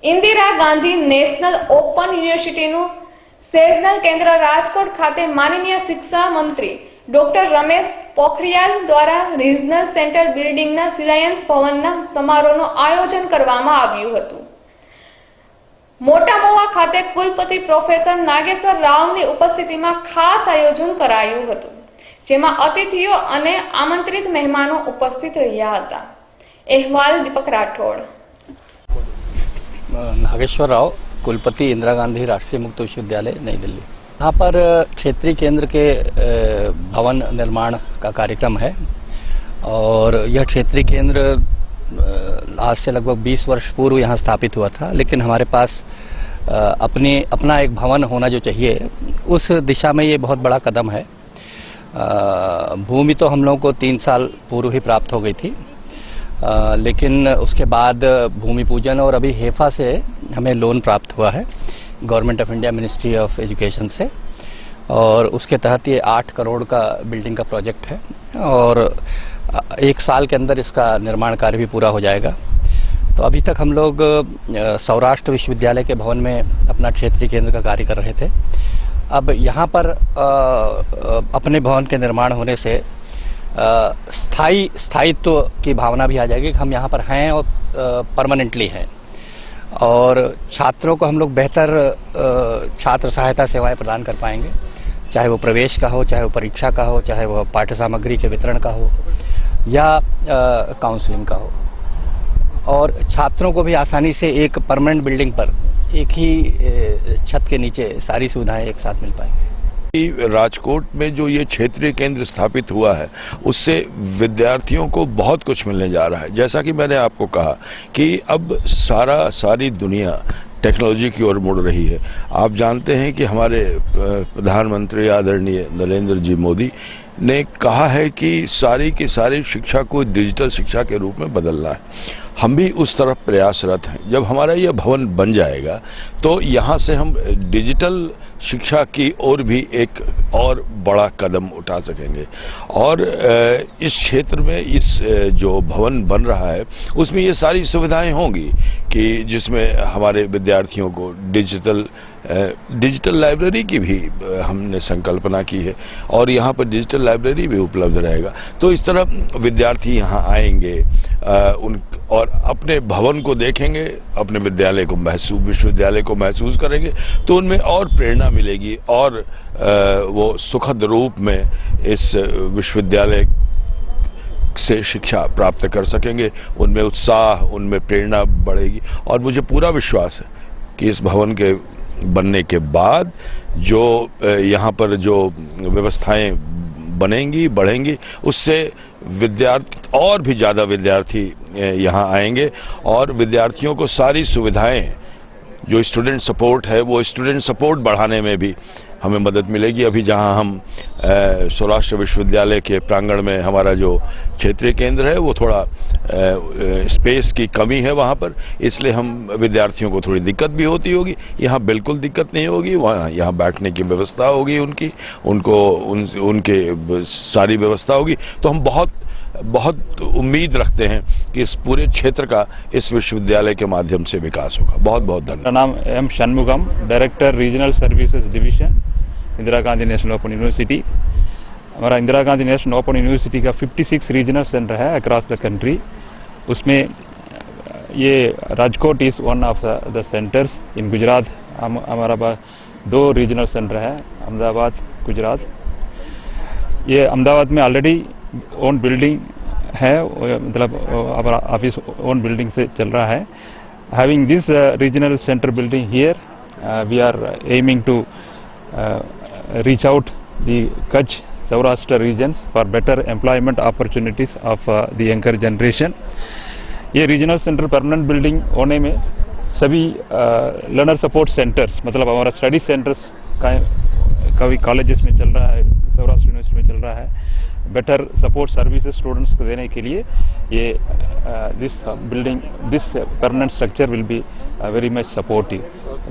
Indira Gandhi national open यूनिवर्सिटीનું સેશનલ કેન્દ્ર રાજકોટ ખાતે માનનીય શિક્ષા મંત્રી ડોક્ટર રમેશ પોખરિયાલ દ્વારા રિજનલ સેન્ટર બિલ્ડિંગના શિલાન્યાસ ભવનના સમારોહનું આયોજન કરવામાં આવ્યું હતું। મોટા મોવા ખાતે કુલપતિ પ્રોફેસર નાગેશ્વર રાવની ઉપસ્થિતિમાં ખાસ આયોજન કરાયું હતું, જેમાં અતિથિઓ અને આમંત્રિત મહેમાનો ઉપસ્થિત રહ્યા હતા। અહેવાલ દીપક રાઠોડ। नागेश्वर राव, कुलपति इंदिरा गांधी राष्ट्रीय मुक्त विश्वविद्यालय नई दिल्ली। यहाँ पर क्षेत्रीय केंद्र के भवन निर्माण का कार्यक्रम है और यह क्षेत्रीय केंद्र आज से लगभग 20 वर्ष पूर्व यहाँ स्थापित हुआ था, लेकिन हमारे पास अपना एक भवन होना जो चाहिए, उस दिशा में ये बहुत बड़ा कदम है। भूमि तो हम लोगों को 3 साल पूर्व ही प्राप्त हो गई थी, लेकिन उसके बाद भूमि पूजन और अभी हेफा से हमें लोन प्राप्त हुआ है government of India ministry of education से, और उसके तहत ये 8 करोड़ का बिल्डिंग का प्रोजेक्ट है और 1 साल के अंदर इसका निर्माण कार्य भी पूरा हो जाएगा। तो अभी तक हम लोग सौराष्ट्र विश्वविद्यालय के भवन में अपना क्षेत्रीय केंद्र का कार्य कर रहे थे। अब यहाँ पर अपने भवन के निर्माण होने से स्थायित्व की भावना भी आ जाएगी कि हम यहाँ पर हैं और परमानेंटली हैं, और छात्रों को हम लोग बेहतर छात्र सहायता सेवाएं प्रदान कर पाएंगे, चाहे वो प्रवेश का हो, चाहे वो परीक्षा का हो, चाहे वो पाठ्य सामग्री के वितरण का हो या काउंसलिंग का हो। और छात्रों को भी आसानी से एक परमानेंट बिल्डिंग पर एक ही छत के नीचे सारी सुविधाएं एक साथ मिल पाएंगी। राजकोट में जो ये क्षेत्रीय केंद्र स्थापित हुआ है, उससे विद्यार्थियों को बहुत कुछ मिलने जा रहा है। जैसा कि मैंने आपको कहा कि अब सारी दुनिया टेक्नोलॉजी की ओर मुड़ रही है। आप जानते हैं कि हमारे प्रधानमंत्री आदरणीय नरेंद्र जी मोदी ने कहा है कि सारी की सारी शिक्षा को डिजिटल शिक्षा के रूप में बदलना है। हम भी उस तरफ प्रयासरत हैं। जब हमारा यह भवन बन जाएगा तो यहाँ से हम डिजिटल शिक्षा की ओर भी एक और बड़ा कदम उठा सकेंगे, और इस क्षेत्र में इस जो भवन बन रहा है उसमें ये सारी सुविधाएं होंगी कि जिसमें हमारे विद्यार्थियों को डिजिटल लाइब्रेरी की भी हमने संकल्पना की है, और यहाँ पर डिजिटल लाइब्रेरी भी उपलब्ध रहेगा। तो इस तरह विद्यार्थी यहाँ आएंगे और अपने भवन को देखेंगे, अपने विश्वविद्यालय को महसूस करेंगे, तो उनमें और प्रेरणा मिलेगी और वो सुखद रूप में इस विश्वविद्यालय से शिक्षा प्राप्त कर सकेंगे। उनमें उत्साह, उनमें प्रेरणा बढ़ेगी, और मुझे पूरा विश्वास है कि इस भवन के बनने के बाद जो यहाँ पर जो व्यवस्थाएं बढ़ेंगी, उससे विद्यार्थी और भी ज़्यादा विद्यार्थी यहाँ आएंगे, और विद्यार्थियों को सारी सुविधाएं, जो स्टूडेंट सपोर्ट है, वो स्टूडेंट सपोर्ट बढ़ाने में भी हमें मदद मिलेगी। अभी जहाँ हम सौराष्ट्र विश्वविद्यालय के प्रांगण में हमारा जो क्षेत्रीय केंद्र है, वो थोड़ा स्पेस की कमी है वहाँ पर, इसलिए हम विद्यार्थियों को थोड़ी दिक्कत भी होती होगी। यहाँ बिल्कुल दिक्कत नहीं होगी। वहाँ यहाँ बैठने की व्यवस्था होगी, उनके सारी व्यवस्था होगी। तो हम बहुत उम्मीद रखते हैं कि इस पूरे क्षेत्र का इस विश्वविद्यालय के माध्यम से विकास होगा। बहुत बहुत धन्यवाद। मेरा नाम M Shanmugam, director regional services division, Indira Gandhi national open university. हमारा Indira Gandhi national open university का 56 रीजनल सेंटर है अक्रॉस द कंट्री। उसमें ये Rajkot is one of the centres in Gujarat. हमारा पास 2 रीजनल सेंटर है, अहमदाबाद, गुजरात। ये अहमदाबाद में ऑलरेडी ओन बिल्डिंग है, मतलब हमारा ऑफिस ओन बिल्डिंग से चल रहा है। Having this regional centre building here, we are aiming to reach out the Kutch Saurashtra regions for better employment opportunities of the younger generation. ये रीजनल सेंटर परमानेंट बिल्डिंग होने में सभी लर्नर सपोर्ट सेंटर्स, मतलब हमारा स्टडी सेंटर्स कभी colleges में चल रहा है, सौराष्ट्र यूनिवर्सिटी में चल रहा है, बेटर सपोर्ट सर्विसेज स्टूडेंट्स को देने के लिए ये this permanent structure will be very much supportive.